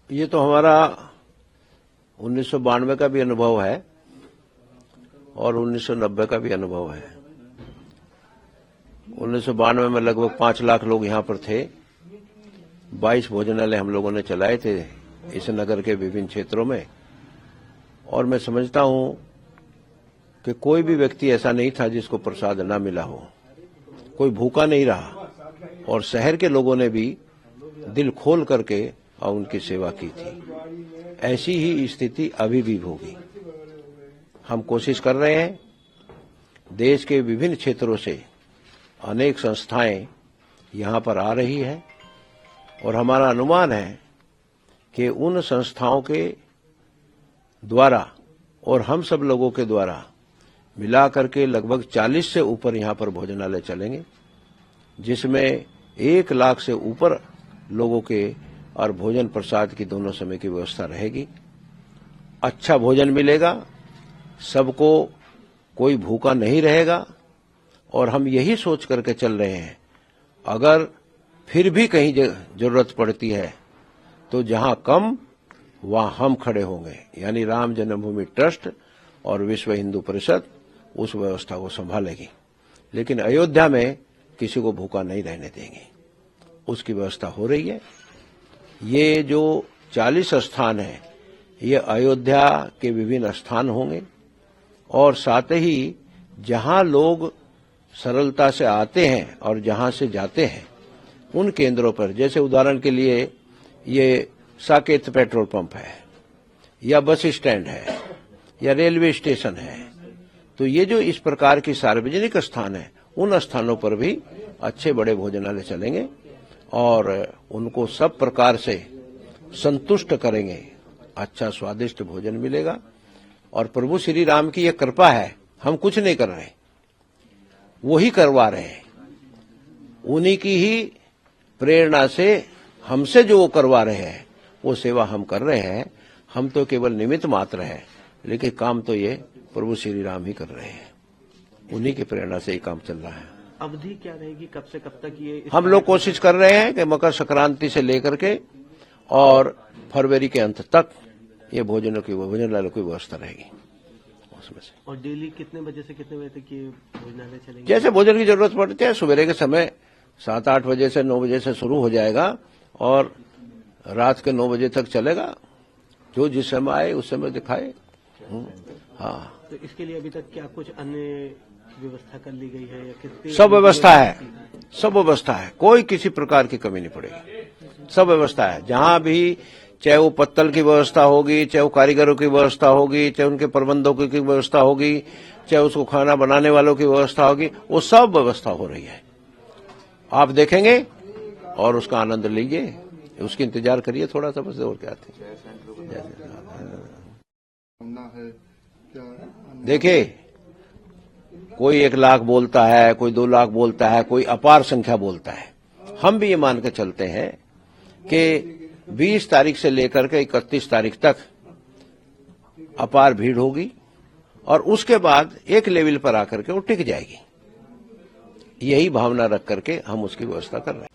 ये तो हमारा 1992 का भी अनुभव है और 1990 का भी अनुभव है। 1992 में लगभग 5 लाख लोग यहाँ पर थे। 22 भोजनालय हम लोगों ने चलाए थे इस नगर के विभिन्न क्षेत्रों में, और मैं समझता हूं कि कोई भी व्यक्ति ऐसा नहीं था जिसको प्रसाद न मिला हो, कोई भूखा नहीं रहा, और शहर के लोगों ने भी दिल खोल करके उनकी सेवा की थी। ऐसी ही स्थिति अभी भी होगी। हम कोशिश कर रहे हैं, देश के विभिन्न क्षेत्रों से अनेक संस्थाएं यहां पर आ रही है, और हमारा अनुमान है कि उन संस्थाओं के द्वारा और हम सब लोगों के द्वारा मिलाकर के लगभग 40 से ऊपर यहां पर भोजनालय चलेंगे, जिसमें 1 लाख से ऊपर लोगों के और भोजन प्रसाद की दोनों समय की व्यवस्था रहेगी। अच्छा भोजन मिलेगा, सबको, कोई भूखा नहीं रहेगा। और हम यही सोच करके चल रहे हैं, अगर फिर भी कहीं जरूरत पड़ती है तो जहां कम वहां हम खड़े होंगे, यानी राम जन्मभूमि ट्रस्ट और विश्व हिंदू परिषद उस व्यवस्था को संभालेगी। लेकिन अयोध्या में किसी को भूखा नहीं रहने देंगे, उसकी व्यवस्था हो रही है। ये जो 40 स्थान है, ये अयोध्या के विभिन्न स्थान होंगे, और साथ ही जहां लोग सरलता से आते हैं और जहां से जाते हैं उन केंद्रों पर, जैसे उदाहरण के लिए ये साकेत पेट्रोल पंप है, या बस स्टैंड है, या रेलवे स्टेशन है, तो ये जो इस प्रकार की सार्वजनिक स्थान है, उन स्थानों पर भी अच्छे बड़े भोजनालय चलेंगे और उनको सब प्रकार से संतुष्ट करेंगे। अच्छा स्वादिष्ट भोजन मिलेगा। और प्रभु श्री राम की ये कृपा है, हम कुछ नहीं कर रहे, वो ही करवा रहे हैं। उन्हीं की ही प्रेरणा से हमसे जो वो करवा रहे हैं, वो सेवा हम कर रहे हैं। हम तो केवल निमित्त मात्र हैं, लेकिन काम तो ये प्रभु श्री राम ही कर रहे हैं। उन्हीं की प्रेरणा से ये काम चल रहा है। अवधि क्या रहेगी, कब से कब तक ये? हम लोग कोशिश कर रहे हैं कि मकर संक्रांति से लेकर के और फरवरी के अंत तक ये भोजनालय की व्यवस्था रहेगी उसमें से। और डेली कितने बजे से कितने बजे तक ये भोजनालय चलेंगे? जैसे भोजन की जरूरत पड़ती है, सवेरे के समय 7-8 बजे से 9 बजे से शुरू हो जाएगा और रात के 9 बजे तक चलेगा। जो जिस समय आए उस समय दिखाए। हाँ, तो इसके लिए अभी तक क्या कुछ अन्य व्यवस्था कर ली गई है या कितनी? सब व्यवस्था है, सब व्यवस्था है, कोई किसी प्रकार की कमी नहीं पड़ेगी। सब व्यवस्था है। जहां भी, चाहे वो पत्तल की व्यवस्था होगी, चाहे वो कारीगरों की व्यवस्था होगी, चाहे उनके प्रबंधकों की व्यवस्था होगी, चाहे उसको खाना बनाने वालों की व्यवस्था होगी, वो सब व्यवस्था हो रही है। आप देखेंगे और उसका आनंद लीजिए, उसकी इंतजार करिए थोड़ा सा, बस। और क्या देखिए, कोई 1 लाख बोलता है, कोई 2 लाख बोलता है, कोई अपार संख्या बोलता है। हम भी ये मान के चलते हैं कि 20 तारीख से लेकर के 31 तारीख तक अपार भीड़ होगी, और उसके बाद एक लेवल पर आकर के वो टिक जाएगी। यही भावना रख करके हम उसकी व्यवस्था कर रहे हैं।